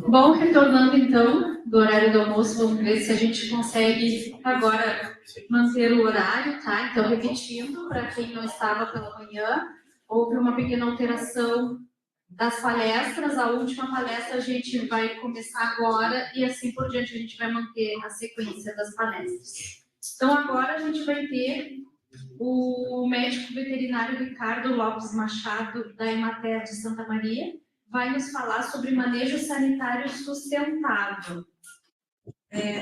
Bom, retornando então do horário do almoço, vamos ver se a gente consegue agora manter o horário, tá? Então, repetindo, para quem não estava pela manhã, houve uma pequena alteração das palestras. A última palestra a gente vai começar agora e assim por diante a gente vai manter a sequência das palestras. Então, agora a gente vai ter o médico veterinário Ricardo Lopes Machado, da Emater de Santa Maria, vai nos falar sobre manejo sanitário sustentável.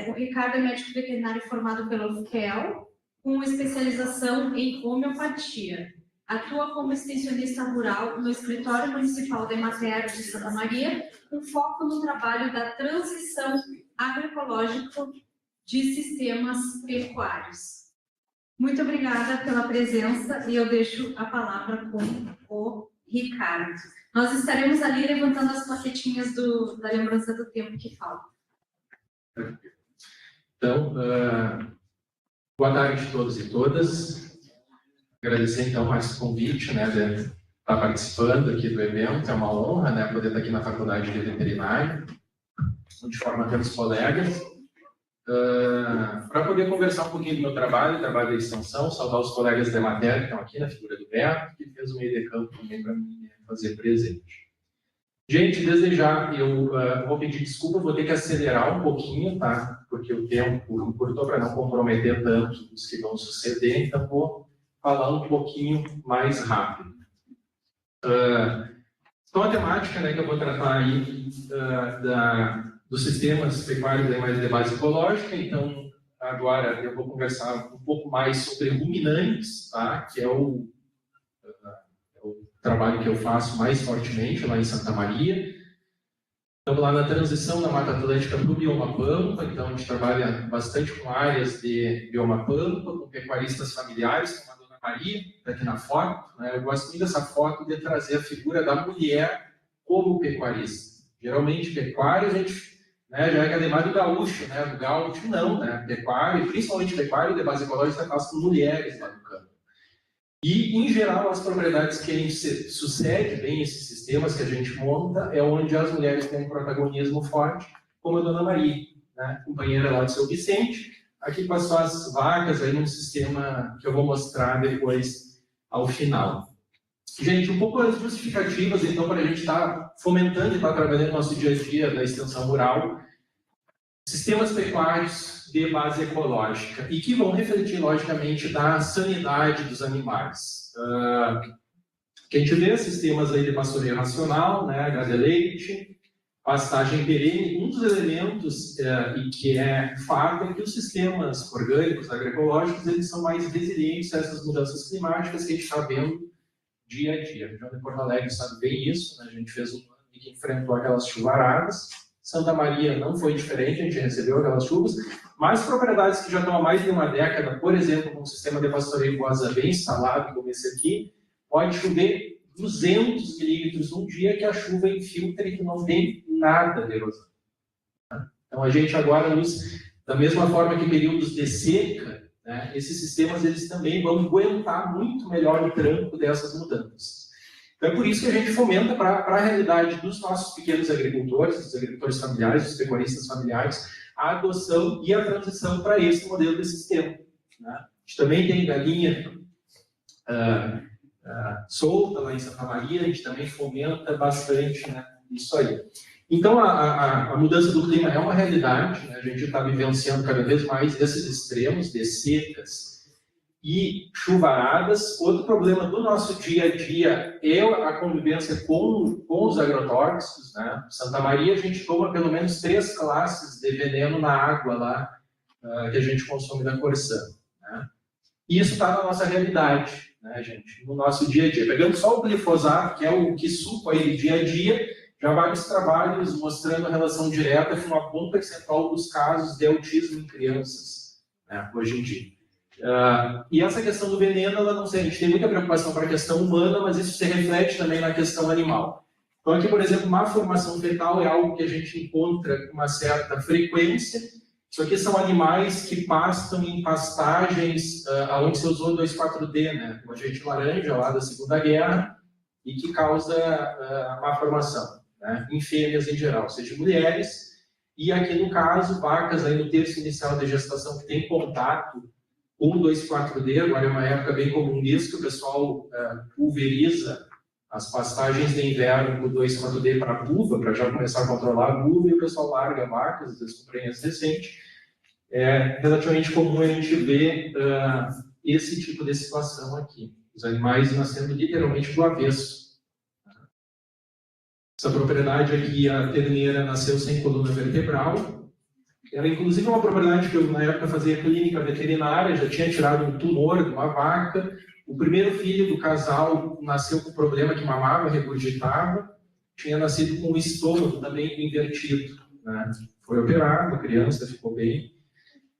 O Ricardo é médico veterinário formado pela UFPEL, com especialização em homeopatia. Atua como extensionista rural no escritório municipal da Emater de Santa Maria, com foco no trabalho da transição agroecológico de sistemas pecuários. Muito obrigada pela presença e eu deixo a palavra com o Ricardo. Nós estaremos ali levantando as plaquetinhas da lembrança do tempo que falta. Então, boa tarde a todos e todas. Agradecer, então, mais o convite, né, de estar participando aqui do evento. É uma honra, né, poder estar aqui na Faculdade de Veterinária, onde forma tantos colegas, para poder conversar um pouquinho do meu trabalho da extensão, saudar os colegas da matéria que estão aqui na figura do Beto, que fez o meio de campo também para mim fazer presente. Gente, desde já, eu vou pedir desculpa, vou ter que acelerar um pouquinho, tá? Porque o tempo encurtou para não comprometer tanto os que vão suceder, então vou falar um pouquinho mais rápido. Então, a temática, né, que eu vou tratar aí dos sistemas pecuários e animais de base ecológica, então, agora eu vou conversar um pouco mais sobre ruminantes, tá? Que é o trabalho que eu faço mais fortemente lá em Santa Maria. Estamos lá na transição da Mata Atlântica para o bioma Pampa, então a gente trabalha bastante com áreas de bioma Pampa, com pecuaristas familiares, como a Dona Maria, aqui na foto, né? Eu gosto muito dessa foto de trazer a figura da mulher como pecuarista. Geralmente, pecuário, a gente, né, já é academado do gaúcho, né? Do gaúcho, não, né? Pecuário, principalmente pecuário de base ecológica, faz com mulheres lá no campo. E, em geral, as propriedades que a gente sucede bem esses sistemas que a gente monta é onde as mulheres têm um protagonismo forte, como a Dona Maria, né? Companheira lá do seu Vicente, aqui com as suas vacas aí num sistema que eu vou mostrar depois ao final. Gente, um pouco as justificativas, então, para a gente estar fomentando e estar trabalhando no nosso dia a dia da extensão rural, sistemas pecuários de base ecológica e que vão refletir, logicamente, da sanidade dos animais. Que a gente vê sistemas aí de pastoreio racional, né, gado de leite, pastagem perene. Um dos elementos e que é fato é que os sistemas orgânicos, agroecológicos, eles são mais resilientes a essas mudanças climáticas que a gente está vendo dia a dia. A região de Porto Alegre sabe bem isso, né? A gente fez um ano que enfrentou aquelas chuvaradas. Santa Maria não foi diferente, a gente recebeu aquelas chuvas, mas propriedades que já estão há mais de uma década, por exemplo, com um sistema de pastoreio boasa bem instalado, como esse aqui, pode chover 200 milímetros num dia que a chuva infiltra e que não tem nada de erosão. Então, a gente agora, da mesma forma que períodos de seca, né, esses sistemas eles também vão aguentar muito melhor o tranco dessas mudanças. Então, é por isso que a gente fomenta para a realidade dos nossos pequenos agricultores, dos agricultores familiares, dos pecuaristas familiares, a adoção e a transição para esse modelo de sistema. Né? A gente também tem galinha solta lá em Santa Maria, a gente também fomenta bastante, né, isso aí. Então, a mudança do clima é uma realidade, né? A gente está vivenciando cada vez mais esses extremos de secas e chuvaradas. Outro problema do nosso dia a dia é a convivência com os agrotóxicos, né? Santa Maria, a gente toma pelo menos 3 classes de veneno na água lá que a gente consome da Corsã, né? E isso está na nossa realidade, né, gente? No nosso dia a dia. Pegando só o glifosato, que é o que suco aí dia a dia, já vários trabalhos mostrando a relação direta com uma bom percentual dos casos de autismo em crianças, né, hoje em dia. E essa questão do veneno, ela não sei, a gente tem muita preocupação para a questão humana, mas isso se reflete também na questão animal. Então aqui, por exemplo, má formação fetal é algo que a gente encontra com uma certa frequência. Isso aqui são animais que pastam em pastagens onde se usou 2,4-D, né, o agente laranja lá da Segunda Guerra, e que causa má formação, né, em fêmeas em geral, seja mulheres, e aqui no caso, vacas aí no terço inicial de gestação que tem contato com 2,4-D, agora é uma época bem comum disso, que o pessoal pulveriza as pastagens de inverno com 2,4-D para a buva, para já começar a controlar a buva, e o pessoal larga vacas, às vezes com prenhas recentes. É relativamente comum a gente ver esse tipo de situação aqui. Os animais nascendo literalmente do avesso. Essa propriedade aqui, a terneira nasceu sem coluna vertebral. Era inclusive uma propriedade que eu, na época, fazia clínica veterinária, já tinha tirado um tumor de uma vaca. O primeiro filho do casal nasceu com problema que mamava, regurgitava. Tinha nascido com o estômago também invertido, né? foi operado, a criança ficou bem.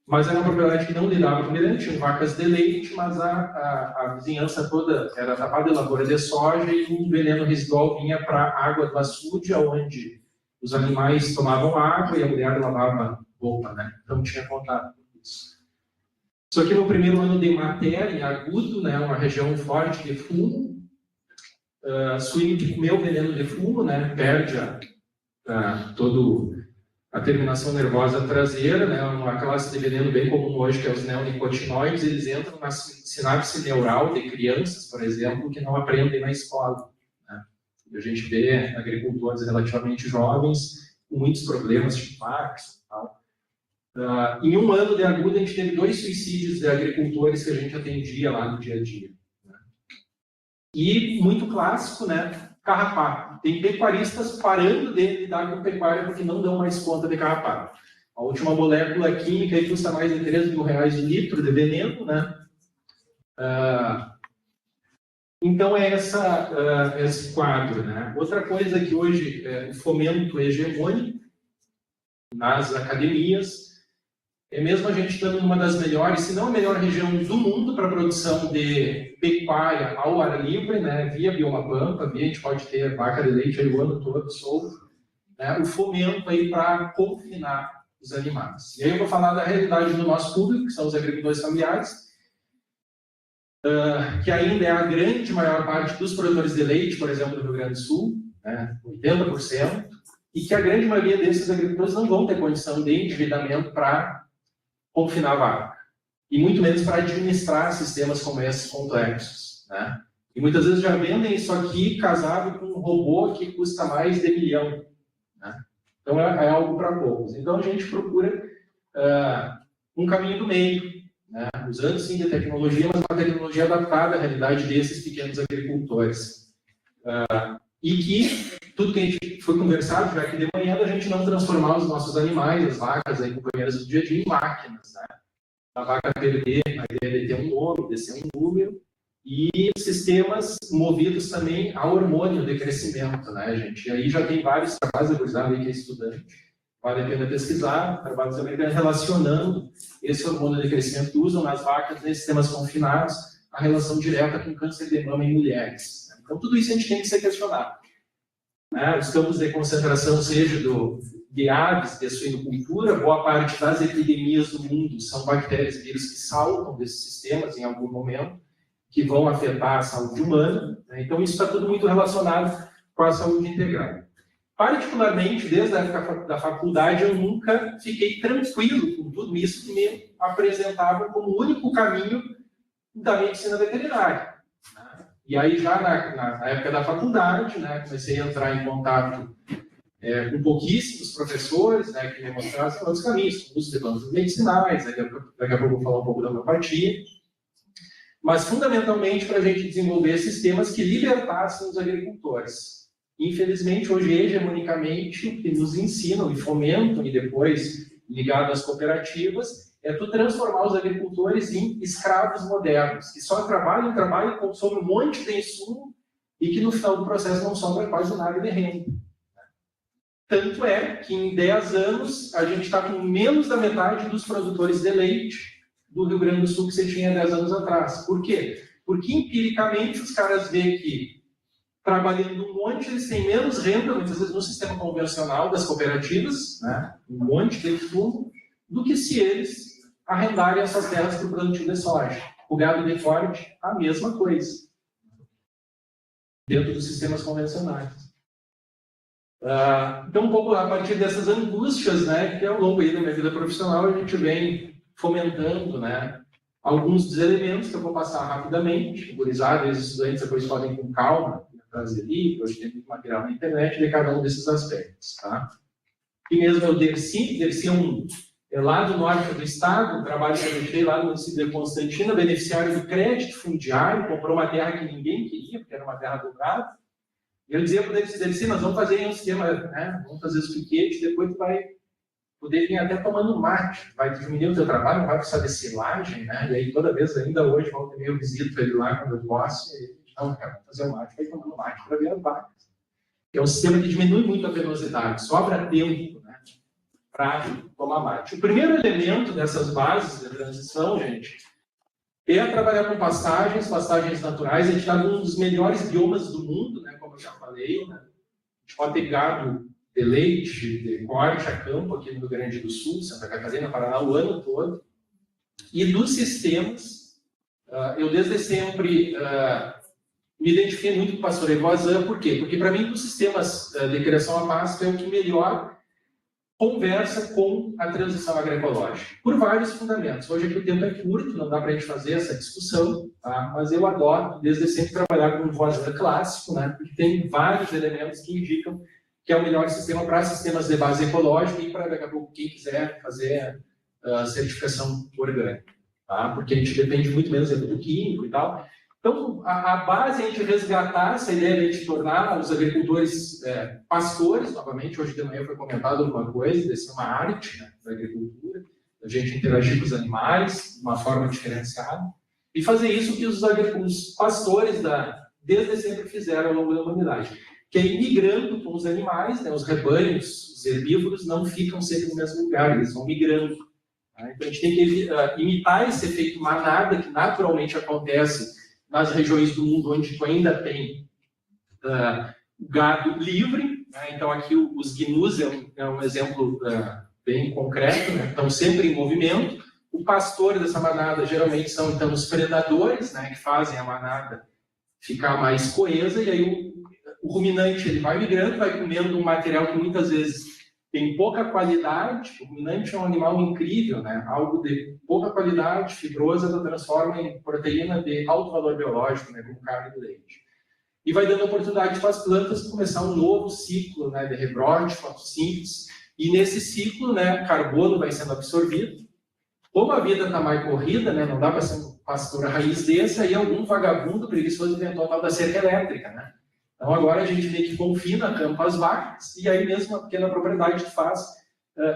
Mas era uma propriedade que não lidava com veneno, tinha vacas de leite, mas a vizinhança toda era tapada de lavoura de soja e o veneno residual vinha para a água do açude, onde os animais tomavam água e a mulher lavava roupa, né? Então tinha contato com isso. Só que no primeiro ano de matéria, em agudo, né, uma região forte de fumo, suíno que comeu veneno de fumo, né, perde todo a terminação nervosa traseira, né, uma classe de veneno bem comum hoje, que é os neonicotinoides, eles entram na sinapse neural de crianças, por exemplo, que não aprendem na escola. Né? E a gente vê agricultores relativamente jovens com muitos problemas de Parkinson e tal. Em um ano de agudo, a gente teve 2 suicídios de agricultores que a gente atendia lá no dia a dia. Né? E muito clássico, né? Carrapato. Tem pecuaristas parando de lidar com pecuária porque não dão mais conta de carrapato. A última molécula química aí custa mais de R$3.000 o litro de veneno, né? Então é esse quadro, né? Outra coisa que hoje o fomento hegemônico nas academias é mesmo a gente estando numa das melhores, se não a melhor região do mundo para a produção de pecuária ao ar livre, né, via bioma pampa, a gente pode ter vaca de leite aí o ano todo, solto, né, o fomento aí para confinar os animais. E aí eu vou falar da realidade do nosso público, que são os agricultores familiares, que ainda é a grande maior parte dos produtores de leite, por exemplo, do Rio Grande do Sul, né, 80%, e que a grande maioria desses agricultores não vão ter condição de endividamento para confinar a vaca, e muito menos para administrar sistemas como esses complexos, né? E muitas vezes já vendem isso aqui casado com um robô que custa mais de 1 milhão, né? Então é algo para poucos. Então a gente procura um caminho do meio, né? Usando sim de tecnologia, mas uma tecnologia adaptada à realidade desses pequenos agricultores. E que tudo que a gente foi conversado já aqui de manhã, a gente não transformar os nossos animais, as vacas, aí, companheiras do dia a dia, em máquinas. Né? A vaca perder, a ideia de ter um nome, de ser um número, e sistemas movidos também a hormônio de crescimento, né, gente? E aí já tem vários trabalhos, a gurizada aí que é estudante, vale a pena pesquisar, trabalhos americanos relacionando esse hormônio de crescimento que usam nas vacas em sistemas confinados, a relação direta com câncer de mama em mulheres. Então, tudo isso a gente tem que ser questionado. Né? Os campos de concentração, seja de aves, de suinocultura, boa parte das epidemias do mundo são bactérias e vírus que saltam desses sistemas em algum momento, que vão afetar a saúde humana. Né? Então, isso está tudo muito relacionado com a saúde integral. Particularmente, desde a época da faculdade, eu nunca fiquei tranquilo com tudo isso que me apresentava como o único caminho da medicina veterinária. E aí, já na época da faculdade, né, comecei a entrar em contato com pouquíssimos professores, né, que me mostrassem outros caminhos, uso de plantas medicinais, daqui a pouco eu vou falar um pouco da homeopatia, mas fundamentalmente para a gente desenvolver sistemas que libertassem os agricultores. Infelizmente, hoje, hegemonicamente, o que nos ensinam e fomentam, e depois ligado às cooperativas, é tu transformar os agricultores em escravos modernos, que só trabalham, consomem um monte de insumo e que no final do processo não sobra quase nada de renda. Tanto é que em 10 anos a gente está com menos da metade dos produtores de leite do Rio Grande do Sul que você tinha 10 anos atrás. Por quê? Porque empiricamente os caras veem que trabalhando um monte, eles têm menos renda, muitas vezes no sistema convencional das cooperativas, né? Um monte de insumo, do que se eles arrendarem essas terras para o plantio de soja. O gado de corte, a mesma coisa. Dentro dos sistemas convencionais. Então, um pouco a partir dessas angústias, né, que ao longo aí da minha vida profissional a gente vem fomentando, né, alguns dos elementos que eu vou passar rapidamente. Gurizada, os estudantes depois podem com calma trazer livro, hoje tem muito material na internet de cada um desses aspectos. Tá? E mesmo eu Dercy é lá do norte do estado, um trabalho que eu deixei lá no município de Constantina, beneficiário do crédito fundiário, comprou uma terra que ninguém queria, porque era uma terra do gado. E eu dizia para o Dercy, nós vamos fazer um esquema, né? Vamos fazer os piquetes, depois tu vai poder vir até tomando mate, vai diminuir o teu trabalho, não vai precisar de silagem, né? E aí toda vez, ainda hoje, volta e meia eu visito ele lá quando eu posso, e ele não, quero fazer o mate, vai tomando mate para ver as vacas. É um sistema que diminui muito a penosidade, sobra tempo, né? para tomar mate. O primeiro elemento dessas bases de transição, gente, é trabalhar com pastagens naturais. A gente está num dos melhores biomas do mundo, né, como eu já falei. Né? A gente pode ter gado de leite, de corte a campo aqui no Rio Grande do Sul, Santa Catarina, Paraná, o ano todo. E dos sistemas, eu desde sempre me identifiquei muito com o pastoreio Voisin. Por quê? Porque para mim, dos sistemas de criação a pasto é o que melhor conversa com a transição agroecológica, por vários fundamentos. Hoje aqui o tempo é curto, não dá para a gente fazer essa discussão, tá? Mas eu adoro, desde sempre, trabalhar com o Voisin clássico, né? Porque tem vários elementos que indicam que é o melhor sistema para sistemas de base ecológica e para, daqui a pouco, quem quiser fazer certificação orgânica, tá? Porque a gente depende muito menos do químico e tal. Então, a base é a gente resgatar essa ideia de tornar os agricultores pastores, novamente. Hoje de manhã foi comentado alguma coisa, desse uma arte, né, da agricultura, a gente interagir com os animais de uma forma diferenciada, e fazer isso que os pastores desde sempre fizeram ao longo da humanidade, que é ir migrando com os animais, né, os rebanhos, os herbívoros não ficam sempre no mesmo lugar, eles vão migrando. Tá? Então, a gente tem que imitar esse efeito manada que naturalmente acontece nas regiões do mundo onde tu ainda tem gado livre, né? Então aqui os gnus é um exemplo bem concreto, né? Estão sempre em movimento. O pastor dessa manada geralmente são então os predadores, né? Que fazem a manada ficar mais coesa, e aí o ruminante ele vai migrando, vai comendo um material que muitas vezes tem pouca qualidade. O ruminante é um animal incrível, né? Algo de pouca qualidade, fibrosa, ela transforma em proteína de alto valor biológico, né? Como carne e leite. E vai dando oportunidade para as plantas começar um novo ciclo, né? De rebrote, fotossíntese. E nesse ciclo, né? Carbono vai sendo absorvido. Como a vida está mais corrida, né? Não dá para ser um pastor raiz desse, aí algum vagabundo preguiçoso inventou a tal da cerca elétrica, né? Então, agora a gente meio que confina a campo as vacas, e aí mesmo uma pequena propriedade faz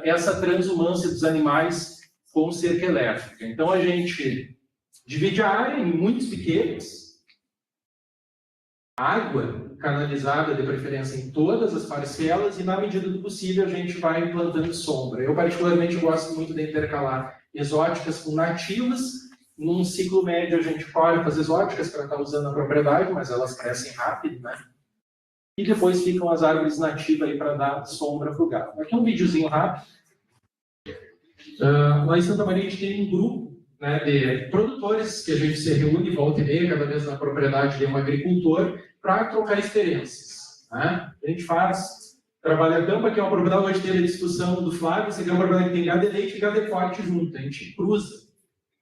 essa transumância dos animais com cerca elétrica. Então, a gente divide a área em muitos pequenos, água canalizada, de preferência, em todas as parcelas, e, na medida do possível, a gente vai implantando sombra. Eu, particularmente, gosto muito de intercalar exóticas com nativas. Num ciclo médio, a gente colhe as exóticas para estar usando a propriedade, mas elas crescem rápido, né? E depois ficam as árvores nativas aí para dar sombra para o gado. Aqui é um videozinho rápido. Lá em Santa Maria a gente tem um grupo, né, de produtores que a gente se reúne, volta e meia, cada vez na propriedade de um agricultor, para trocar experiências. Né? A gente trabalha a campo, que é uma propriedade, hoje teve a discussão do Flávio, você tem uma propriedade que tem gado de leite e gado de corte junto, a gente cruza.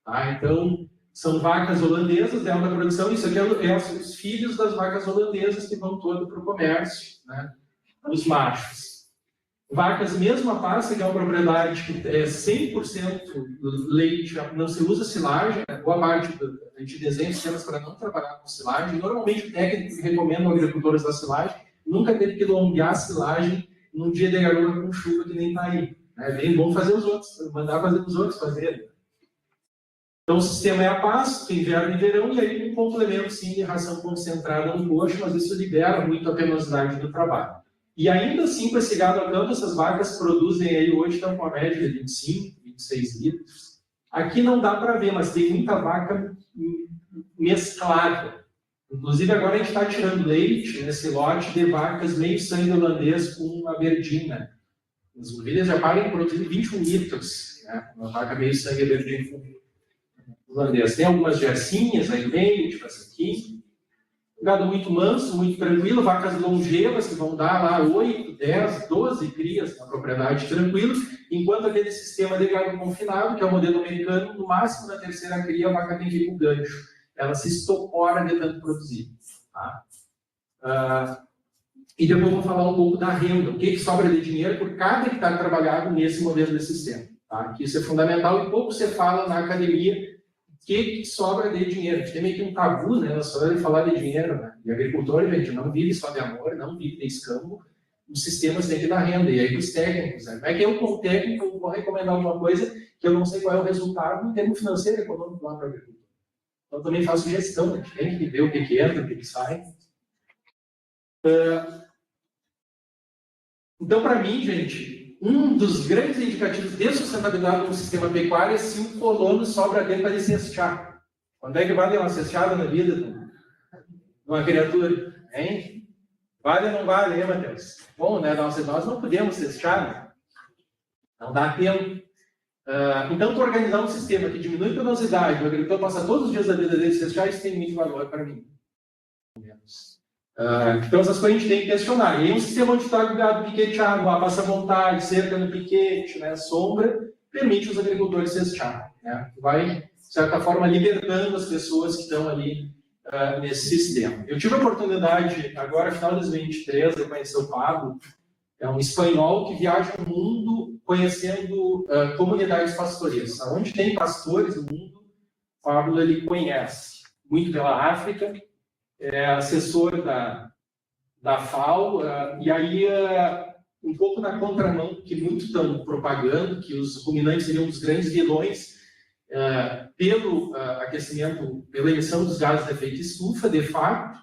Tá? Então, são vacas holandesas de alta produção, isso aqui é os filhos das vacas holandesas que vão todo para o comércio, né? Os machos. Vacas mesma pasta, que é uma propriedade que é 100% leite, não se usa silagem, né? Boa parte a gente desenha sistemas para não trabalhar com silagem. Normalmente o técnico que recomenda aos agricultores da silagem nunca teve que lombear a silagem num dia de garoa com chuva que nem está aí. É bem bom fazer os outros, mandar fazer os outros fazerem. Então, o sistema é a pasto, inverno e verão, e aí um complemento, sim, de ração concentrada no coxo, mas isso libera muito a penosidade do trabalho. E ainda assim, com esse gado a campo, essas vacas produzem aí hoje, estão com uma média de 25, 26 litros. Aqui não dá para ver, mas tem muita vaca mesclada. Inclusive, agora a gente está tirando leite nesse lote de vacas meio sangue holandês com aberdina. As ovelhas já param de produzir 21 litros, né? Uma vaca meio sangue aberdina holandês. Tem algumas gersinhas aí meio, tipo essa aqui. Gado muito manso, muito tranquilo, vacas longevas que vão dar lá 8, 10, 12 crias na propriedade tranquilo, enquanto aquele sistema de gado confinado, que é o modelo americano, no máximo na terceira cria a vaca tem que ir com gancho. Ela se estopora de tanto produzir. Tá? E depois eu vou falar um pouco da renda, o que sobra de dinheiro por cada hectare trabalhado nesse modelo de sistema. Tá? Que isso é fundamental e pouco se fala na academia que sobra de dinheiro. A gente tem meio que um tabu, né, na hora de falar de dinheiro, né? E agricultor, gente, não vive só de amor, não vive de escambo, os sistemas têm que dar renda. E aí os técnicos, né? Não é que eu, como técnico, vou recomendar alguma coisa que eu não sei qual é o resultado em termos financeiro e econômico lá para o agricultor. Então, eu também faço gestão, a gente tem que ver o que entra, o que sai. Então, para mim, gente, um dos grandes indicativos de sustentabilidade do sistema pecuário é se um colono sobra dele para ele cestear. Quando é que vale uma cesteada na vida de uma criatura? Hein? Vale ou não vale, hein, Matheus? Bom, né? Nós não podemos cestear, né? Não dá tempo. Então, tu organizar um sistema que diminui a penosidade, o agricultor passa todos os dias da vida dele cestear, isso tem muito valor para mim. Então, essas coisas a gente tem que questionar. E aí, um sistema onde está ligado piqueteado, passa vontade, cerca no piquete, né, sombra, permite os agricultores cestear. Né? Vai, de certa forma, libertando as pessoas que estão ali nesse sistema. Eu tive a oportunidade, agora, final de 2023, de conhecer o Pablo. É um espanhol que viaja o mundo conhecendo comunidades pastoris. Onde tem pastores no mundo, o Pablo ele conhece. Muito pela África, é assessor da FAO, e aí, um pouco na contramão, que muito estão propagando, que os ruminantes seriam um dos grandes vilões pelo aquecimento, pela emissão dos gases de efeito estufa, de fato,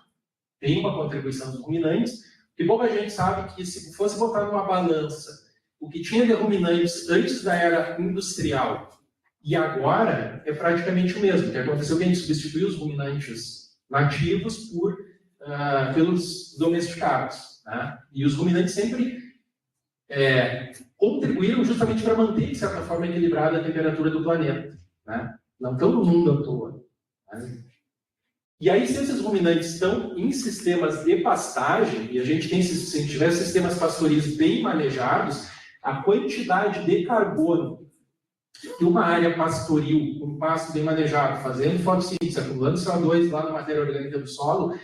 tem uma contribuição dos ruminantes, que pouca gente sabe que se fosse botar numa balança o que tinha de ruminantes antes da era industrial e agora, é praticamente o mesmo. O que aconteceu é que a gente substituiu os ruminantes nativos pelos domesticados. Né? E os ruminantes sempre contribuíram justamente para manter, de certa forma, equilibrada a temperatura do planeta. Né? Não estão no mundo à toa. Né? E aí, se esses ruminantes estão em sistemas de pastagem, e a gente tem, se tiver sistemas pastoris bem manejados, a quantidade de carbono que uma área pastoril, um pasto bem manejado, fazendo fotossíntese, acumulando CO2 lá na matéria orgânica do solo,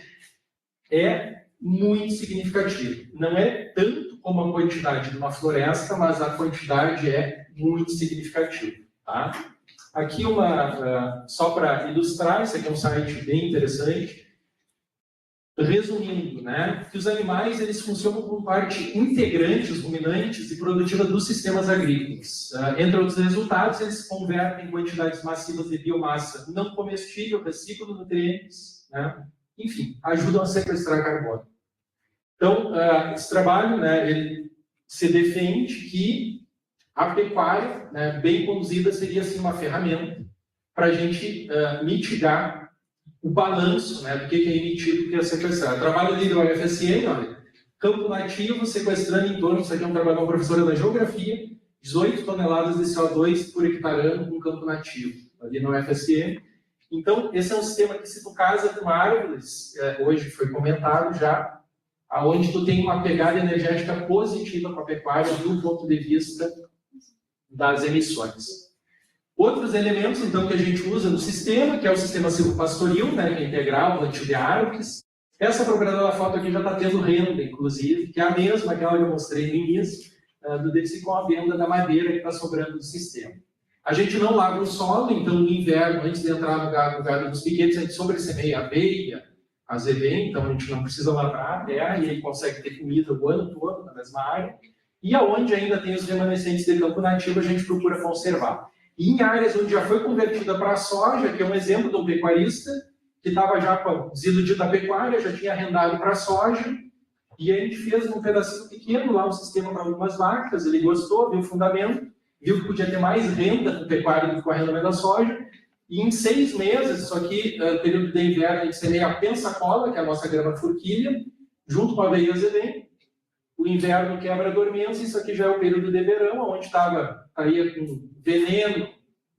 é muito significativo. Não é tanto como a quantidade de uma floresta, mas a quantidade é muito significativa. Tá? Aqui só para ilustrar, isso aqui é um site bem interessante. Resumindo, né, que os animais eles funcionam como parte integrante, os ruminantes, e produtiva dos sistemas agrícolas. Entre outros resultados, eles convertem quantidades massivas de biomassa não comestível, reciclam nutrientes, né, enfim, ajudam a sequestrar carbono. Então, esse trabalho, né, ele se defende que a pecuária, né, bem conduzida, seria assim, uma ferramenta para a gente mitigar o balanço, né, do que é emitido e o que é sequestrado. Trabalho ali do UFSM, olha, campo nativo sequestrando em torno, isso aqui é um trabalho de uma professora da geografia, 18 toneladas de CO2 por hectare ano com campo nativo, ali no UFSM. Então, esse é um sistema que, se tu casa com árvores, hoje foi comentado já, aonde tu tem uma pegada energética positiva com a pecuária do ponto de vista das emissões. Outros elementos, então, que a gente usa no sistema, que é o sistema silvopastoril, né, que é integral, plantio de árvores. Essa propriedade da foto aqui já está tendo renda, inclusive, que é a mesma que eu mostrei no início, do DECI com a venda da madeira que está sobrando do sistema. A gente não lavra o solo, então, no inverno, antes de entrar no gado dos piquetes, a gente sobressemeia aveia, azevém, então a gente não precisa lavrar a terra e aí consegue ter comida o ano todo na mesma área. E aonde ainda tem os remanescentes de campo nativo, a gente procura conservar. E em áreas onde já foi convertida para a soja, que é um exemplo de um pecuarista que estava já desiludido da pecuária, já tinha arrendado para a soja, e a gente fez um pedacinho pequeno lá, um sistema para algumas vacas, ele gostou, viu o fundamento, viu que podia ter mais renda com pecuária do que com o arrendamento da soja, e em 6 meses, isso aqui, período de inverno, a gente semeia a pensacola, que é a nossa grama furquilha, junto com a aveia azevém. O inverno quebra a dormência, isso aqui já é o período de verão, onde estaria com veneno,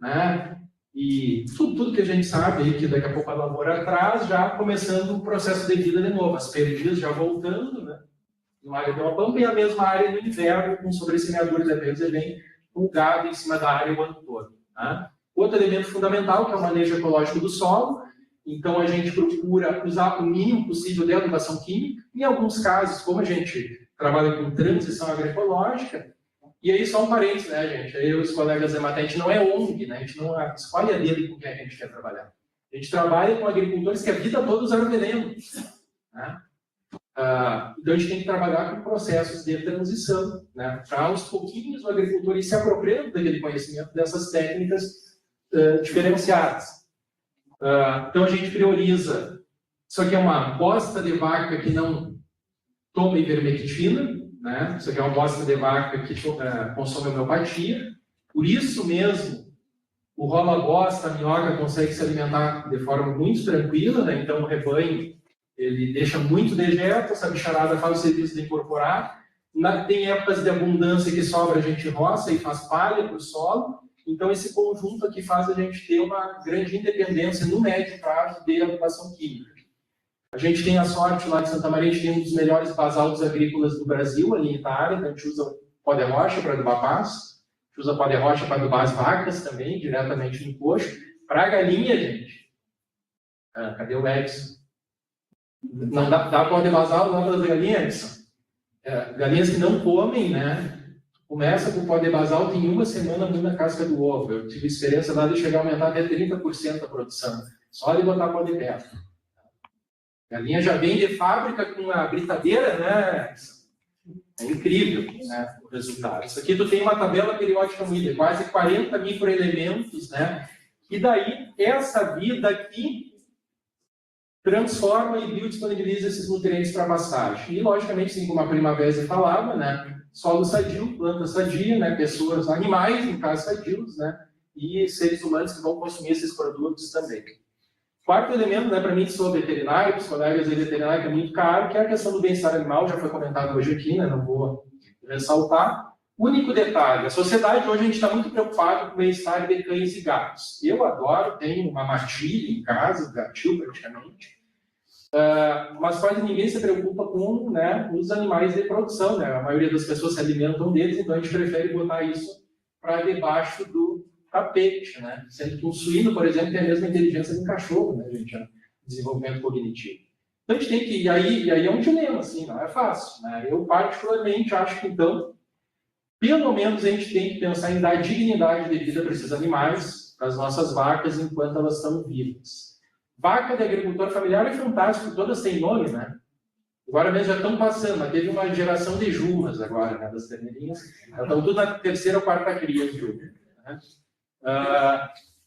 né? E tudo que a gente sabe aí, que daqui a pouco a lavoura atrás, já começando o processo de vida de novo, as perdidas já voltando, né? No área de uma pampa, e a mesma área no inverno, com sobressemeadura de aveia azevém, com gado em cima da área o ano todo. Né? Outro elemento fundamental, que é o manejo ecológico do solo. Então, a gente procura usar o mínimo possível de adubação química. Em alguns casos, como a gente trabalha com transição agroecológica, e aí só um parênteses, né, gente? Aí os colegas da EMATEC, a gente não é ONG, né? A gente não escolhe a dedo com quem a gente quer trabalhar. A gente trabalha com agricultores que a vida toda usaram veneno. Né? Então, a gente tem que trabalhar com processos de transição, né? Para aos pouquinhos o agricultor ir se apropriando daquele conhecimento, dessas técnicas diferenciadas. Então, a gente prioriza. Isso aqui é uma bosta de vaca que não toma ivermectina, né? Isso aqui é uma amostra de vaca que consome homeopatia. Por isso mesmo, o rola-bosta, a minhoca, consegue se alimentar de forma muito tranquila, né? Então o rebanho ele deixa muito dejeto, essa bicharada faz o serviço de incorporar. Tem épocas de abundância que sobra, a gente roça e faz palha para o solo. Então esse conjunto aqui faz a gente ter uma grande independência no médio prazo de adubação química. A gente tem a sorte lá de Santa Maria, a gente tem um dos melhores basaltos agrícolas do Brasil, ali em Itália, a gente usa pó de rocha para adubar pasto, a gente usa pó de rocha para adubar as vacas também, diretamente no coxo. Para a galinha, gente, cadê o Edson? Não dá pó de basalto lá para as galinhas, Edson? Galinhas que não comem, né? Começa com pó de basalto em uma semana muda a casca do ovo. Eu tive experiência lá de chegar a aumentar até 30% a produção, só de botar pó de pedra. A galinha já vem de fábrica com a britadeira, né? É incrível, né, o resultado. Isso aqui tu tem uma tabela periódica unida, quase 40 microelementos, né? E daí essa vida aqui transforma e biodisponibiliza esses nutrientes para a pastagem. E, logicamente, assim como a Primavera falava, né? Solo sadio, planta sadia, né? Pessoas, animais, no caso, sadios, né? E seres humanos que vão consumir esses produtos também. Quarto elemento, né, para mim, sou veterinário, os colegas de veterinário, que é muito caro, que é a questão do bem-estar animal, já foi comentado hoje aqui, né? Não vou ressaltar. Único detalhe, a sociedade hoje a gente está muito preocupado com o bem-estar de cães e gatos. Eu adoro, tenho uma matilha em casa, gatil praticamente, mas quase ninguém se preocupa com, né, os animais de produção, né? A maioria das pessoas se alimentam deles, então a gente prefere botar isso para debaixo do tapete, né? Sendo que um suíno, por exemplo, tem a mesma inteligência de um cachorro, né, gente? Desenvolvimento cognitivo. Então a gente tem que, e aí é um dilema, assim, não é fácil, né? Eu particularmente acho que, então, pelo menos a gente tem que pensar em dar dignidade de vida para esses animais, para as nossas vacas, enquanto elas estão vivas. Vaca de agricultor familiar é fantástico, todas têm nome, né? Agora mesmo já estão passando, mas teve uma geração de jumas agora, né, das terneirinhas. Estão tudo na terceira ou quarta cria de juma, né?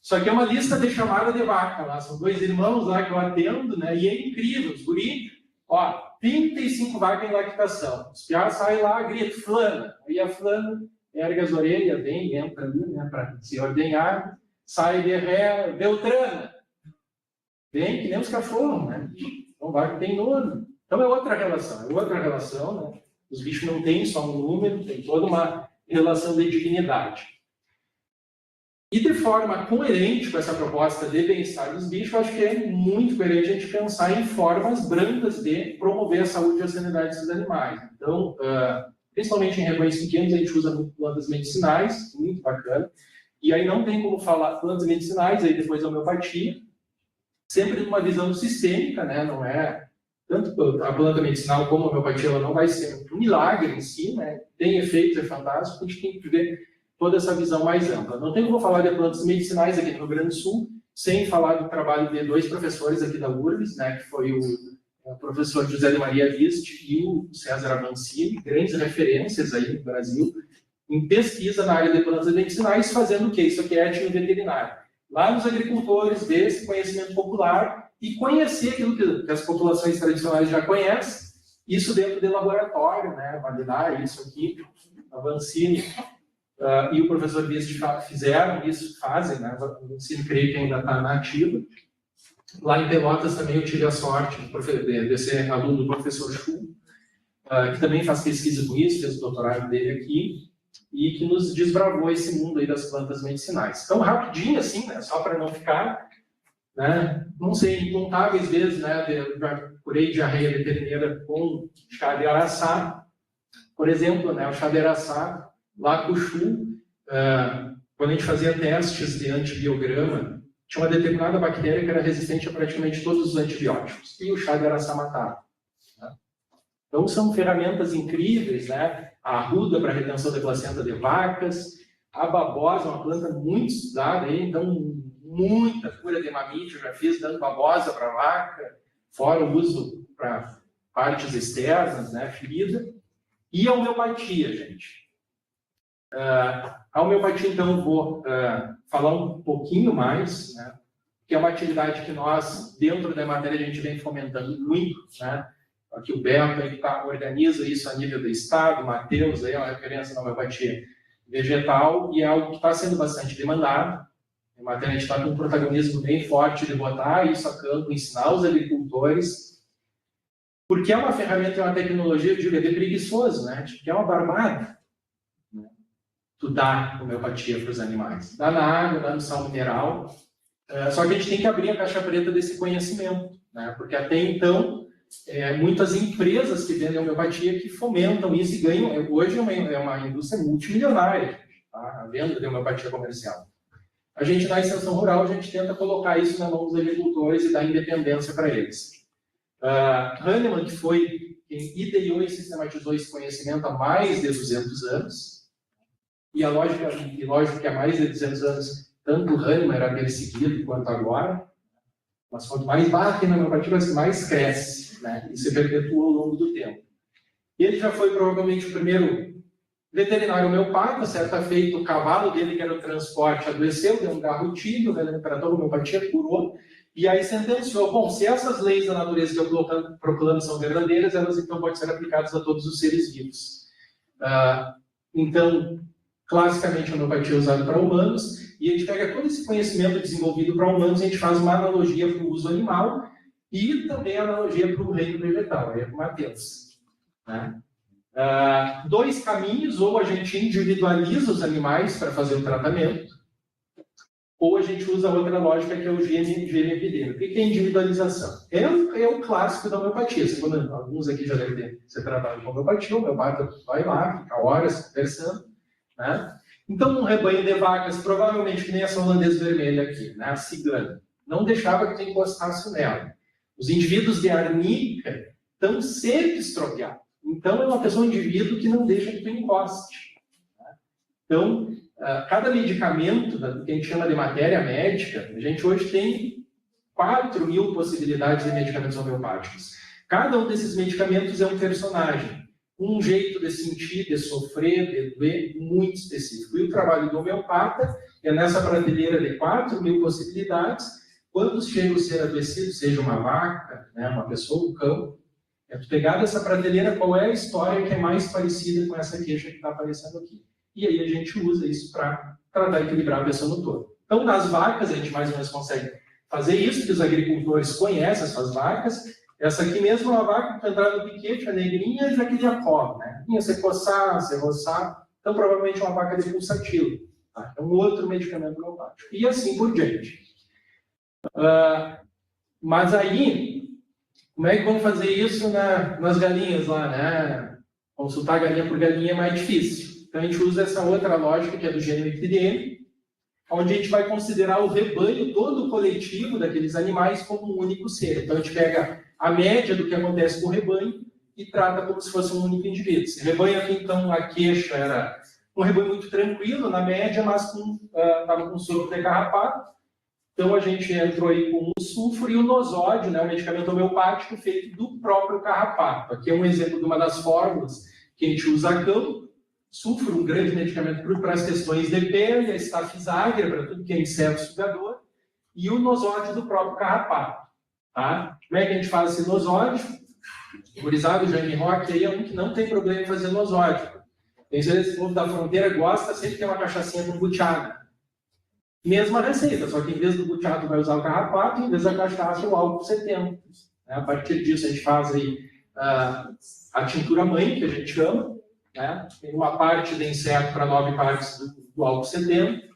Isso aqui é uma lista de chamada de vaca lá, são 2 irmãos lá que eu atendo, né? E é incrível, os guri, ó, 35 vacas em lactação. Os piás saem lá, gritam, flana. Aí a flana ergue as orelhas, vem, entra ali, né, para se ordenhar, sai de ré, Beltrana. Vem que nem os cachorros, né? Então vaca tem nome. Então é outra relação, né? Os bichos não têm só um número, tem toda uma relação de dignidade. E de forma coerente com essa proposta de bem-estar dos bichos, eu acho que é muito coerente a gente pensar em formas brandas de promover a saúde e a sanidade desses animais. Então, principalmente em rebanhos pequenos, a gente usa muito plantas medicinais, muito bacana. E aí não tem como falar plantas medicinais, aí depois a homeopatia, sempre numa visão sistêmica, né? Não é tanto a planta medicinal como a homeopatia, ela não vai ser um milagre em si, né? Tem efeitos, é fantástico, a gente tem que ver toda essa visão mais ampla. Não tem como falar de plantas medicinais aqui no Rio Grande do Sul, sem falar do trabalho de 2 professores aqui da URBS, né, que foi o professor José de Maria Vist e o César Avancini, grandes referências aí no Brasil, em pesquisa na área de plantas medicinais, fazendo o quê? Isso aqui é etnoveterinário. Lá nos agricultores, desse conhecimento popular e conhecer aquilo que as populações tradicionais já conhecem, isso dentro de laboratório, né, validar isso aqui, Avancini e o professor Vist fizeram isso, fazem, né? O ensino creio que ainda está na ativa. Lá em Pelotas também eu tive a sorte de ser aluno do professor Chu, que também faz pesquisa com isso, fez o doutorado dele aqui, e que nos desbravou esse mundo aí das plantas medicinais. Então, rapidinho assim, né? Só para não ficar, né? Não sei, incontáveis vezes, né? Já curei diarreia veterineira com chá de araçá, por exemplo, né? O chá de araçá, lá com o Chu, quando a gente fazia testes de antibiograma, tinha uma determinada bactéria que era resistente a praticamente todos os antibióticos, e o chá de araçá matava. Né? Então, são ferramentas incríveis, né? A arruda para retenção de placenta de vacas, a babosa, uma planta muito estudada, aí, então, muita cura de mamífero, já fiz dando babosa para vaca, fora o uso para partes externas, né? Ferida. E a homeopatia, gente. A homeopatia, então, eu vou falar um pouquinho mais, né, que é uma atividade que nós, dentro da matéria, a gente vem fomentando muito, né, aqui o Beto, que organiza isso a nível do Estado, o Matheus, aí é uma referência na homeopatia vegetal, e é algo que está sendo bastante demandado. Em matéria, a gente está com um protagonismo bem forte de botar isso a campo, ensinar os agricultores, porque é uma ferramenta e uma tecnologia, eu digo, é de preguiçoso, né? Que é uma barbada. Né? Tu dá homeopatia para os animais. Dá na água, dá no sal mineral, só que a gente tem que abrir a caixa preta desse conhecimento, né? Porque até então, muitas empresas que vendem homeopatia que fomentam isso e ganham. Hoje é uma indústria multimilionária, tá? A venda de homeopatia comercial. A gente, na extensão rural, a gente tenta colocar isso na mão dos agricultores e dar independência para eles. Hahnemann, que foi quem ideou e sistematizou esse conhecimento há mais de 200 anos, e lógico que há mais de 200 anos, tanto o Hahnemann era perseguido quanto agora, mas quanto mais bate na homeopatia, mais cresce, né? E se perpetua ao longo do tempo. Ele já foi provavelmente o primeiro veterinário homeopata. Certa feita, o cavalo dele, que era o transporte, adoeceu, deu um garrotilho, né? Ele tratou a homeopatia, curou, e aí sentenciou: bom, se essas leis da natureza que eu proclamo são verdadeiras, elas então podem ser aplicadas a todos os seres vivos. Então, classicamente, a homeopatia é usada para humanos, e a gente pega todo esse conhecimento desenvolvido para humanos e a gente faz uma analogia para o uso animal e também analogia para o reino vegetal, aí é com o Matheus. Né? Dois caminhos: ou a gente individualiza os animais para fazer o tratamento, ou a gente usa outra lógica, que é o GMPD. O que é individualização? É o clássico da homeopatia. Alguns aqui já devem ter se tratado com homeopatia, o homeopata vai lá, fica horas conversando. Né? Então, num rebanho de vacas, provavelmente que nem essa holandesa vermelha aqui, né? A cigana, não deixava que tu encostasse nela. Os indivíduos de arnica estão sempre estropiados. Então, é uma pessoa, um indivíduo que não deixa que tu encoste. Né? Então, cada medicamento, que a gente chama de matéria médica, a gente hoje tem 4.000 possibilidades de medicamentos homeopáticos. Cada um desses medicamentos é um personagem. Um jeito de sentir, de sofrer, de doer, muito específico. E o trabalho do homeopata é nessa prateleira de 4.000 possibilidades. Quando chega o ser adoecido, seja uma vaca, né, uma pessoa, um cão, é tu pegar dessa prateleira qual é a história que é mais parecida com essa queixa que está aparecendo aqui. E aí a gente usa isso para tratar e equilibrar a pessoa no todo. Então, nas vacas, a gente mais ou menos consegue fazer isso, porque os agricultores conhecem essas vacas. Essa aqui mesmo é uma vaca que entrar no piquete, a negrinha, já queria cobra, né? Vinha se coçar, se roçar. Então, provavelmente, é uma vaca de pulsatilo. Tá? É um outro medicamento homeopático. E assim por diante. Mas aí, como é que vamos fazer isso nas galinhas lá, né? Consultar galinha por galinha é mais difícil. Então, a gente usa essa outra lógica, que é do GMPDM, onde a gente vai considerar o rebanho todo coletivo daqueles animais como um único ser. Então, a gente pega a média do que acontece com o rebanho e trata como se fosse um único indivíduo. Esse rebanho aqui, então, a queixa era um rebanho muito tranquilo, na média, mas estava com soro de carrapato. Então, a gente entrou aí com o sulfuro e o nosódio, né, um medicamento homeopático feito do próprio carrapato. Aqui é um exemplo de uma das fórmulas que a gente usa a campo. Sulfuro, um grande medicamento para as questões de pele, a estafiságra, para tudo que é inseto sugador, e o nosódio do próprio carrapato. Tá? Como é que a gente faz esse nosódio? O gurizado, o Jaime Roque, aí é um que não tem problema em fazer nosódio. Tem certeza que esse povo da fronteira gosta sempre de ter uma cachaçinha com buchada. Mesma receita, só que em vez do buchado vai usar o carrapato, em vez da cachaça o álcool 70. A partir disso a gente faz aí a tintura mãe, que a gente chama, né? Tem uma parte de inseto para 9 partes do álcool 70.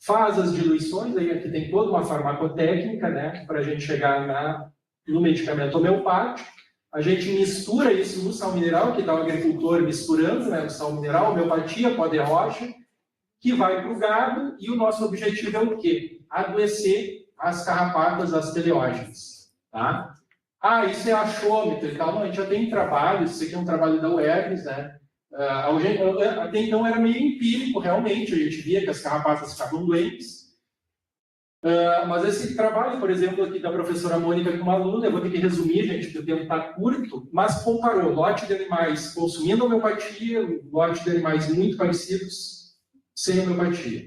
Faz as diluições, aí aqui tem toda uma farmacotécnica, né, para a gente chegar no medicamento homeopático. A gente mistura isso no sal mineral, que está o agricultor misturando, né, o sal mineral, homeopatia, pó de rocha, que vai para o gado, e o nosso objetivo é o quê? Adoecer as carrapatas, as teleógenes. Tá? Isso é achômetro e tal. Não, a gente já tem trabalho, isso aqui é um trabalho da UERGS, né? Até então era meio empírico, realmente, a gente via que as carrapatas ficavam doentes. Mas esse trabalho, por exemplo, aqui da professora Mônica com uma aluna, eu vou ter que resumir, gente, porque o tempo está curto, mas comparou lote de animais consumindo homeopatia, lote de animais muito parecidos sem homeopatia.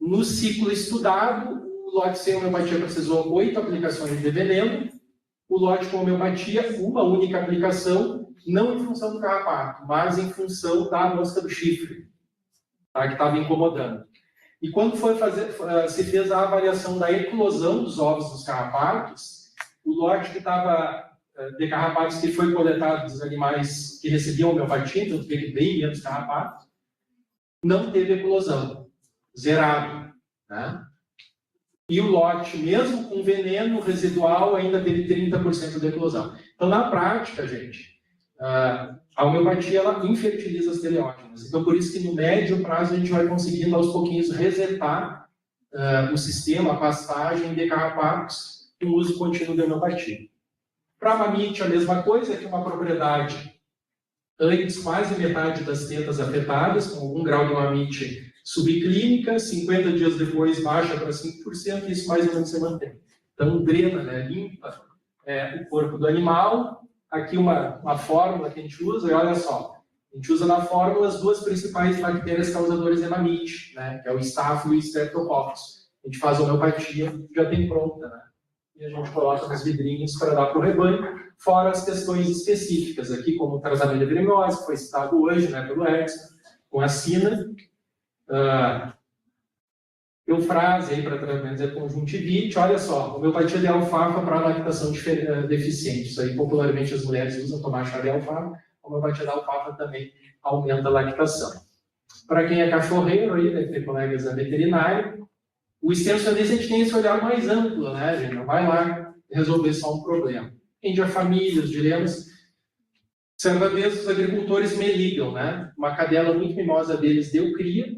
No ciclo estudado, o lote sem homeopatia precisou 8 aplicações de veneno, o lote com homeopatia, uma única aplicação, não em função do carrapato, mas em função da mosca do chifre, tá, que estava incomodando. E quando se fez a avaliação da eclosão dos ovos dos carrapatos, o lote que estava de carrapatos que foi coletado dos animais que recebiam homeopatia, então teve bem menos carrapatos, não teve eclosão, zerado, né? E o lote, mesmo com veneno residual, ainda teve 30% de eclosão. Então, na prática, gente, a homeopatia, ela infertiliza as teleógenas. Então, por isso que no médio prazo a gente vai conseguindo, aos pouquinhos, resetar o sistema, a pastagem de carrapatos com uso contínuo de homeopatia. Para a mamite, a mesma coisa, que uma propriedade antes, quase metade das tetas afetadas, com algum grau de mamite subclínica, 50 dias depois baixa para 5%, e isso mais ou menos se mantém. Então, drena, né, limpa o corpo do animal. Aqui uma fórmula que a gente usa, e olha só, a gente usa na fórmula as duas principais bactérias causadoras de mamite, né, que é o Staphylo e o Streptococcus. A gente faz homeopatia, já tem pronta, né? E a gente coloca nos vidrinhos para dar para o rebanho, fora as questões específicas aqui, como o tratamento de verminose, que foi citado hoje, né, pelo Edson, com a sina, eufrase aí para tratamento de conjuntivite. Olha só, homeopatia de alfafa para lactação deficiente. Isso aí, popularmente, as mulheres usam tomar chá de alfafa. A homeopatia da alfafa também aumenta a lactação. Para quem é cachorreiro, aí, deve ter colegas da veterinária, o extensionista a gente tem esse olhar mais amplo, né, gente? Não vai lá resolver só um problema. Entende a família, os dilemas. Certa vez, os agricultores me ligam, né? Uma cadela muito mimosa deles deu cria,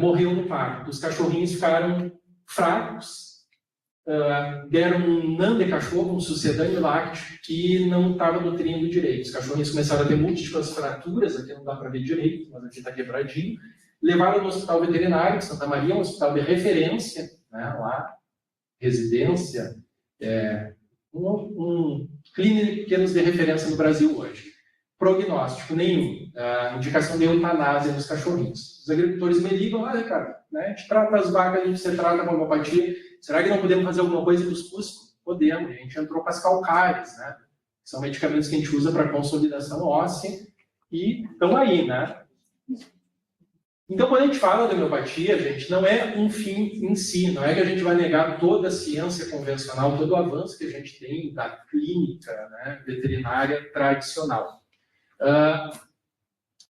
morreu no parto. Os cachorrinhos ficaram fracos, deram um NAN de cachorro, um sucedâneo lácteo, que não estava nutrindo direito. Os cachorrinhos começaram a ter múltiplas fraturas, aqui não dá para ver direito, mas aqui está quebradinho. Levaram no hospital veterinário de Santa Maria, um hospital de referência, né, lá, residência, clínicas de referência no Brasil hoje. Prognóstico nenhum, indicação de eutanásia nos cachorrinhos. Os agricultores me ligam, olha, cara, né, a gente trata as vacas, você trata com homeopatia, será que não podemos fazer alguma coisa para os custos? Podemos, a gente entrou com as calcárias, né, que são medicamentos que a gente usa para consolidação óssea, e estão aí, né. Então, quando a gente fala de homeopatia, gente, não é um fim em si, não é que a gente vai negar toda a ciência convencional, todo o avanço que a gente tem da clínica, né, veterinária tradicional.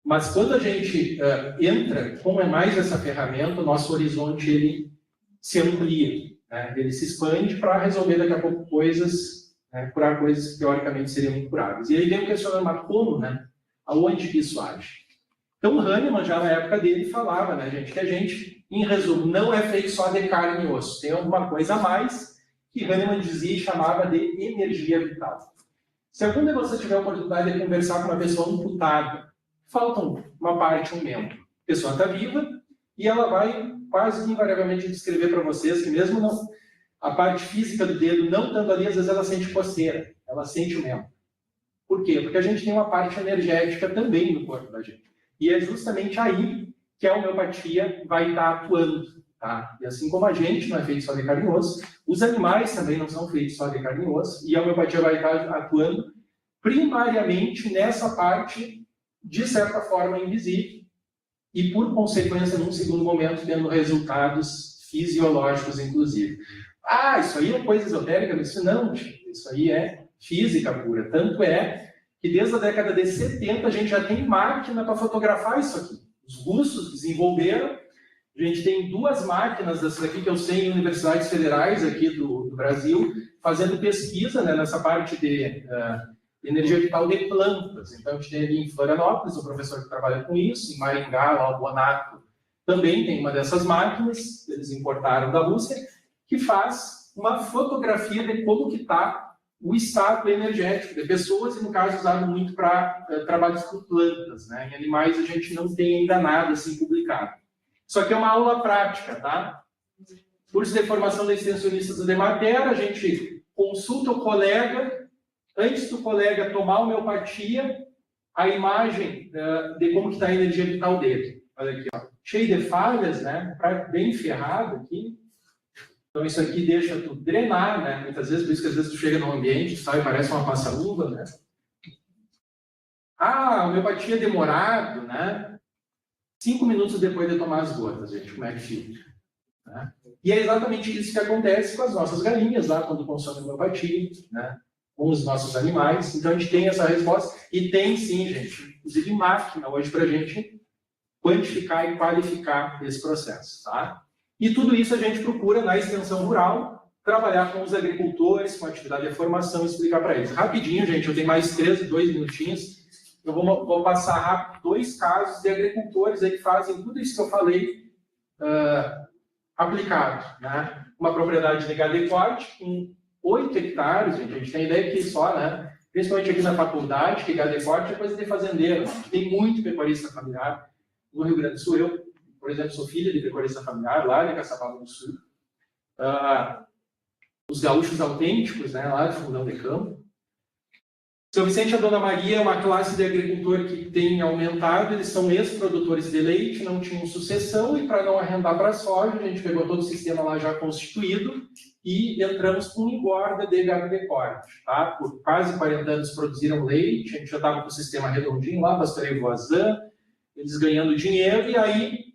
Mas quando a gente entra, como é mais essa ferramenta, o nosso horizonte ele se amplia, né, ele se expande para resolver daqui a pouco coisas, né, curar coisas que teoricamente seriam incuráveis. E aí vem o questionamento, como, né, aonde que isso age? Então, o Hahnemann, já na época dele, falava, né, gente, que a gente, em resumo, não é feito só de carne e osso. Tem alguma coisa a mais que Hahnemann dizia e chamava de energia vital. Se algum de vocês tiver a oportunidade de conversar com uma pessoa amputada, falta uma parte, um membro. A pessoa está viva e ela vai quase invariavelmente descrever para vocês que mesmo não, a parte física do dedo não estando ali, às vezes ela sente coceira, ela sente o membro. Por quê? Porque a gente tem uma parte energética também no corpo da gente. E é justamente aí que a homeopatia vai estar atuando. Tá? E assim como a gente não é feito só de carne e osso, os animais também não são feitos só de carne e osso, e a homeopatia vai estar atuando primariamente nessa parte, de certa forma, invisível, e por consequência, num segundo momento, tendo resultados fisiológicos, inclusive. Ah, isso aí é coisa esotérica? Isso não, isso aí é física pura. Tanto é que desde a década de 70 a gente já tem máquina para fotografar isso aqui. Os russos desenvolveram, a gente tem 2 máquinas dessas aqui que eu sei em universidades federais aqui do Brasil, fazendo pesquisa, né, nessa parte de energia vital de plantas. Então a gente tem ali em Florianópolis um professor que trabalha com isso, em Maringá, lá o Bonato também tem uma dessas máquinas, eles importaram da Rússia, que faz uma fotografia de como que está o estado energético de pessoas, e no caso usado muito para trabalhos com plantas, né? Em animais a gente não tem ainda nada assim publicado. Só que é uma aula prática, tá? Curso de formação de extensionistas do Demater, a gente consulta o colega, antes do colega tomar a homeopatia, a imagem de como está a energia vital dele. Olha aqui, ó, cheio de falhas, né? Bem ferrado aqui. Então, isso aqui deixa tu drenar, né? Muitas vezes, por isso que às vezes tu chega num ambiente, sai, parece uma passa-uva, né? A homeopatia é demorado, né? 5 minutos depois de tomar as gotas, gente, como é que fica? Né? E é exatamente isso que acontece com as nossas galinhas lá, quando consomem homeopatia, né? Com os nossos animais. Então, a gente tem essa resposta. E tem, sim, gente, inclusive máquina hoje para a gente quantificar e qualificar esse processo, tá? E tudo isso a gente procura na extensão rural, trabalhar com os agricultores, com a atividade de formação e explicar para eles. Rapidinho, gente, eu tenho mais 2 minutinhos. Eu vou passar rápido 2 casos de agricultores aí que fazem tudo isso que eu falei aplicado, né? Uma propriedade de gado de corte com 8 hectares, gente. A gente tem ideia que só, né? Principalmente aqui na faculdade, que gado de corte é coisa de fazendeiro. Tem muito pecuarista familiar no Rio Grande do Sul. Eu, por exemplo, sou filho de pecuarista familiar lá de Caçapava do Sul. Os gaúchos autênticos, né? Lá de Fundão de Campo. São Vicente e a Dona Maria é uma classe de agricultor que tem aumentado, eles são ex-produtores de leite, não tinham sucessão, e para não arrendar para a soja, a gente pegou todo o sistema lá já constituído e entramos com engorda de gado de corte. Tá? Por quase 40 anos produziram leite, a gente já estava com o sistema redondinho lá, pastoreio voazã, eles ganhando dinheiro, e aí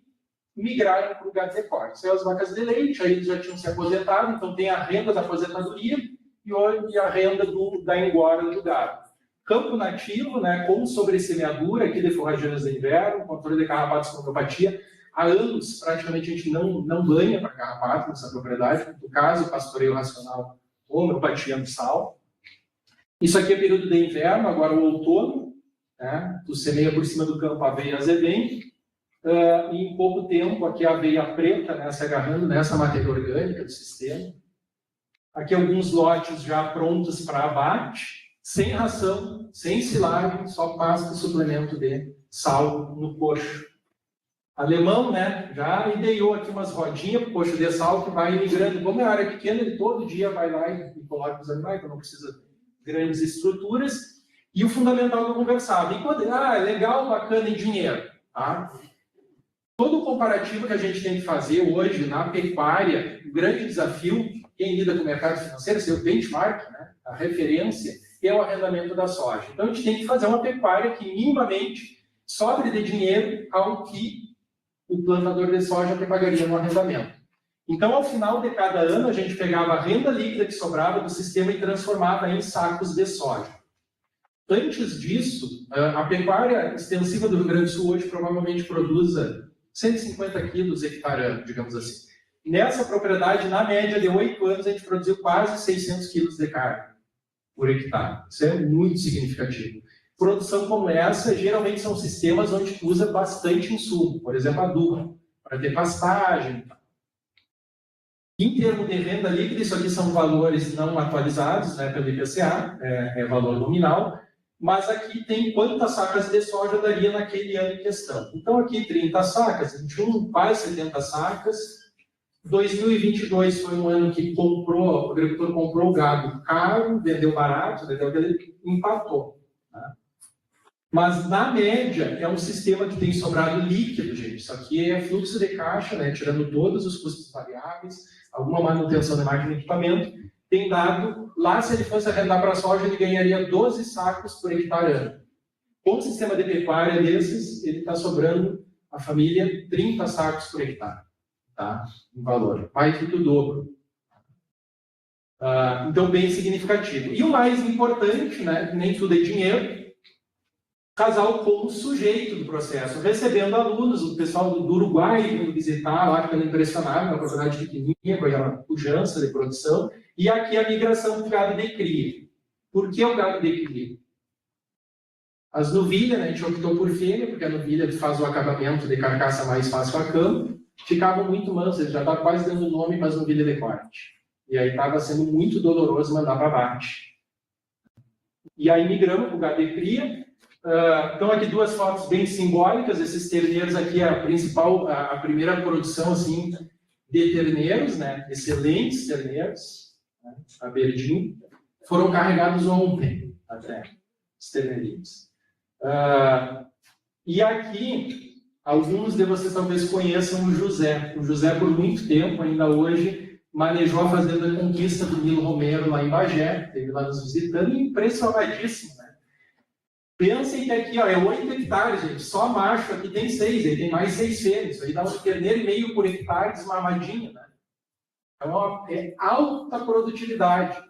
migraram para o gado de corte. São as vacas de leite, aí eles já tinham se aposentado, então tem a renda da aposentadoria e a renda da engorda do gado. Campo nativo, né, com sobressemeadura aqui de forrageiras de inverno, controle de carrapatos com homeopatia. Há anos, praticamente, a gente não banha para carrapato nessa propriedade, no caso, pastoreio racional ou homeopatia no sal. Isso aqui é período de inverno, agora o outono, né, tu semeia por cima do campo aveia azevém, e em pouco tempo, aqui a aveia preta, né, se agarrando nessa matéria orgânica do sistema. Aqui alguns lotes já prontos para abate, sem ração, sem silagem, só pasto e suplemento de sal no coxo. Alemão, né, já ideou aqui umas rodinhas para o coxo de sal que vai migrando. Como é área pequena, ele todo dia vai lá e coloca os animais, então não precisa de grandes estruturas. E o fundamental que eu conversava. E quando, é legal, bacana e dinheiro. Tá? Todo o comparativo que a gente tem que fazer hoje na pecuária, o grande desafio, quem lida com o mercado financeiro, é o benchmark, né, a referência, é o arrendamento da soja. Então, a gente tem que fazer uma pecuária que minimamente sobre de dinheiro ao que o plantador de soja te pagaria no arrendamento. Então, ao final de cada ano, a gente pegava a renda líquida que sobrava do sistema e transformava em sacos de soja. Antes disso, a pecuária extensiva do Rio Grande do Sul hoje provavelmente produza 150 quilos hectare ano, digamos assim. Nessa propriedade, na média de 8 anos, a gente produziu quase 600 quilos de carne por hectare. Isso é muito significativo. Produção como essa, geralmente são sistemas onde tu usa bastante insumo, por exemplo, adubo, para ter pastagem. Em termos de renda líquida, isso aqui são valores não atualizados, né, pelo IPCA, é valor nominal, mas aqui tem quantas sacas de soja daria naquele ano em questão. Então aqui 30 sacas, 21, quase 70 sacas. 2022 foi um ano que o agricultor comprou o gado caro, vendeu barato, empatou. Tá? Mas, na média, é um sistema que tem sobrado líquido, gente. Isso aqui é fluxo de caixa, né? Tirando todos os custos variáveis, alguma manutenção de máquina e equipamento, tem dado, lá se ele fosse arrendar para a soja, ele ganharia 12 sacos por hectare ano. Com o sistema de pecuária desses, ele está sobrando a família 30 sacos por hectare. Tá? Em valor, mais do que o dobro. Então, bem significativo. E o mais importante, né, nem tudo é dinheiro, casal com o sujeito do processo, recebendo alunos, o pessoal do Uruguai vindo visitar, lá ficando impressionado, uma propriedade pequenininha, com aquela pujança de produção, e aqui a migração do gado de cria. Por que o gado de cria? As novilhas, né, a gente optou por fêmea, porque a novilha faz o acabamento de carcaça mais fácil a campo, ficavam muito mansos, já estava quase dando nome para as novilhas de corte. E aí estava sendo muito doloroso mandar para abate. E aí migramos para o gado de cria. Então aqui 2 fotos bem simbólicas, esses terneiros aqui é a primeira produção assim, de terneiros, né? Excelentes terneiros, né? A verdinho. Foram carregados ontem, até, os terneirinhos. E aqui, alguns de vocês talvez conheçam o José. O José, por muito tempo, ainda hoje, manejou a fazenda Conquista do Nilo Romero lá em Bagé, esteve lá nos visitando, e impressionadíssimo, né? Pensem que aqui, ó, é 8 hectares, gente, só macho aqui tem 6, aí tem mais 6 fêmeas, aí dá um terneiro e meio por hectare desmamadinho, né? Então, é alta produtividade.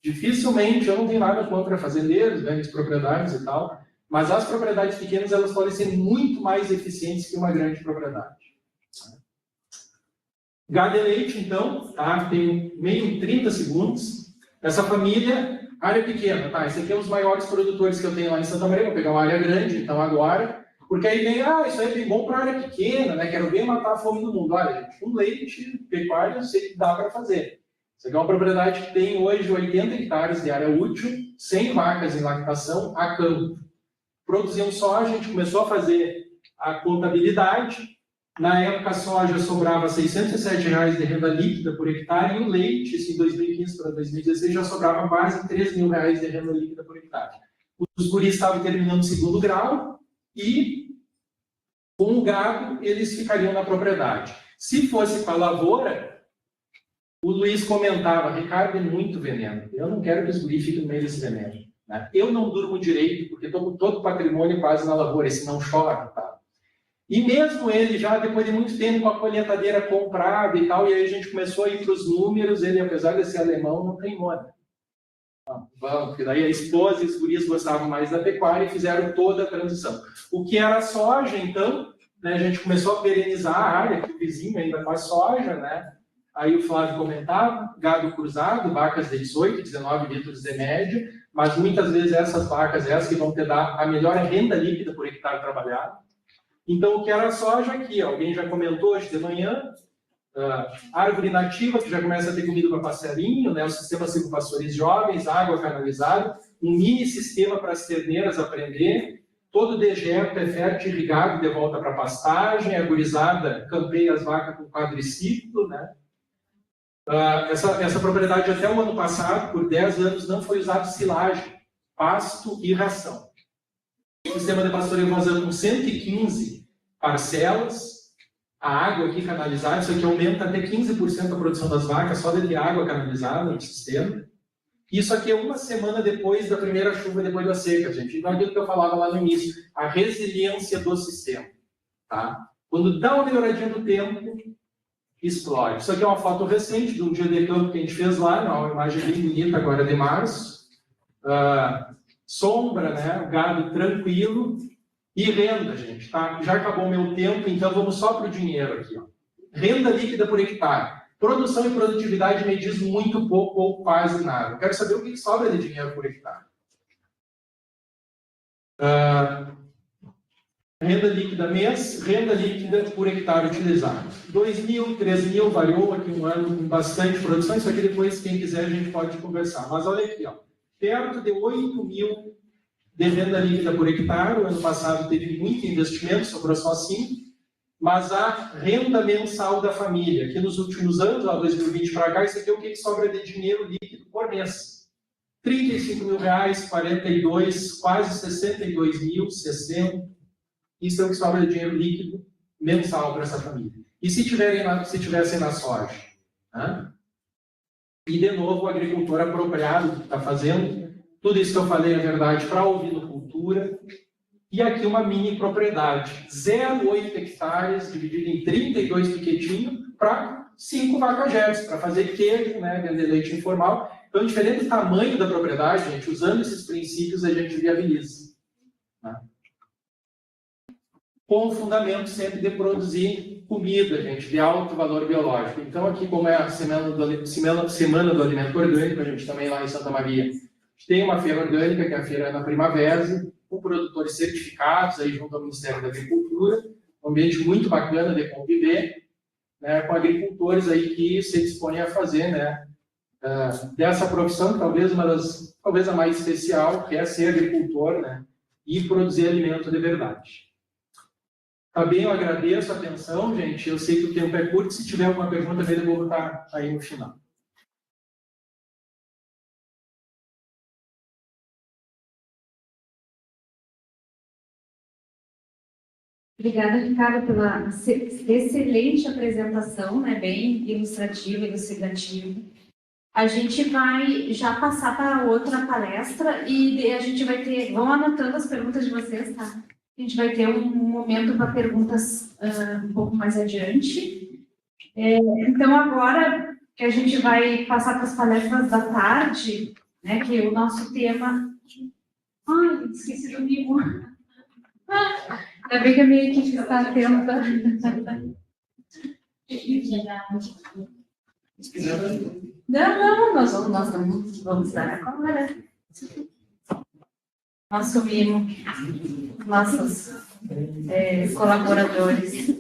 Dificilmente, eu não tenho nada contra fazendeiros, grandes propriedades e tal, mas as propriedades pequenas, elas podem ser muito mais eficientes que uma grande propriedade. Gado e leite, então, tá? Tem meio 30 segundos. Essa família, área pequena, tá? Esse aqui é um dos maiores produtores que eu tenho lá em Santa Maria. Vou pegar uma área grande, então, agora. Porque aí vem, isso aí é bem bom para área pequena, né? Quero bem matar a fome do mundo. Olha, gente, com leite, pecuária, eu sei que dá para fazer. Isso aqui é uma propriedade que tem hoje 80 hectares de área útil, 100 vacas em lactação a campo. Produziam soja, a gente começou a fazer a contabilidade. Na época, a soja sobrava R$ 607 de renda líquida por hectare, e o leite, isso em 2015 para 2016, já sobrava quase R$ 3.000 de renda líquida por hectare. Os guris estavam terminando o segundo grau e, com o gado, eles ficariam na propriedade. Se fosse para a lavoura, o Luiz comentava, Ricardo, é muito veneno. Eu não quero que os guris fiquem no meio desse veneno. Né? Eu não durmo direito, porque estou com todo o patrimônio quase na lavoura, esse não chora, tá? E mesmo ele já, depois de muito tempo, com a colheitadeira comprada e tal, e aí a gente começou a ir para os números, ele, apesar de ser alemão, não tem moda. Vamos, porque daí a esposa e os guris gostavam mais da pecuária e fizeram toda a transição. O que era soja, então, né, a gente começou a perenizar a área, que o vizinho ainda faz soja, né? Aí o Flávio comentava, gado cruzado, vacas de 18, 19 litros de média, mas muitas vezes essas vacas, essas que vão te dar a melhor renda líquida por hectare trabalhado. Então, o que era soja aqui, alguém já comentou hoje de manhã, árvore nativa, que já começa a ter comida para passarinho, né, o sistema silvopastores jovens, água canalizada, um mini sistema para as terneiras aprender, todo dejeto é fértil irrigado de volta para a pastagem, a gurizada campeia as vacas com quadriciclo, né. Essa propriedade até o ano passado, por 10 anos, não foi usado silagem, pasto e ração. O sistema de pastoreio vazando com 115 parcelas, a água aqui canalizada, isso aqui aumenta até 15% a produção das vacas, só de ter água canalizada no sistema. Isso aqui é uma semana depois da primeira chuva, depois da seca, gente. Então, aquilo que eu falava lá no início, a resiliência do sistema. Tá? Quando dá uma melhoradinha do tempo, explode. Isso aqui é uma foto recente de um dia de campo que a gente fez lá, uma imagem bem bonita, agora de março. Sombra, né? O gado tranquilo. E renda, gente, tá? Já acabou o meu tempo, então vamos só para o dinheiro aqui. Ó. Renda líquida por hectare. Produção e produtividade me diz muito pouco ou quase nada. Eu quero saber o que sobra de dinheiro por hectare. Renda líquida mês, renda líquida por hectare utilizado. 2.000, 3.000, variou aqui um ano com bastante produção. Isso aqui depois, quem quiser, a gente pode conversar. Mas olha aqui, ó. Perto de 8.000 de renda líquida por hectare. O ano passado teve muito investimento, sobrou só 5. Mas a renda mensal da família, que nos últimos anos, 2020 para cá, isso aqui é o que sobra de dinheiro líquido por mês. R$ 35.000, 42, quase 62 mil, 60. Isso é o que sobra de dinheiro líquido mensal para essa família. E se tivessem na soja? Né? E, de novo, o agricultor apropriado que está fazendo. Tudo isso que eu falei é verdade para a ovinocultura. E aqui uma mini propriedade. 0,8 hectares, dividido em 32 piquetinhos, para 5 vacas gêmeas, para fazer queijo, né, vender leite informal. Então, diferente do tamanho da propriedade, gente, usando esses princípios, a gente viabiliza. Né? Com o fundamento sempre de produzir comida, gente, de alto valor biológico. Então, aqui, como é a semana do alimento orgânico, a gente também lá em Santa Maria, tem uma feira orgânica, que é a feira na Primavera, com produtores certificados, aí junto ao Ministério da Agricultura, um ambiente muito bacana de conviver, né, com agricultores aí que se dispõem a fazer, né, dessa profissão, talvez a mais especial, que é ser agricultor, né, e produzir alimento de verdade. Tá bem, eu agradeço a atenção, gente. Eu sei que o tempo é curto. Se tiver alguma pergunta, eu vou botar aí no final. Obrigada, Ricardo, pela excelente apresentação, né? Bem ilustrativa, elucidativa. A gente vai já passar para outra palestra e a gente vai ter, vão anotando as perguntas de vocês, tá? A gente vai ter um momento para perguntas um pouco mais adiante. Então, agora que a gente vai passar para as palestras da tarde, né? Que o nosso tema... Ai, esqueci do mimo. Ainda bem que a minha equipe está atenta. Não, nós vamos dar agora. Nosso mimo, nossos colaboradores.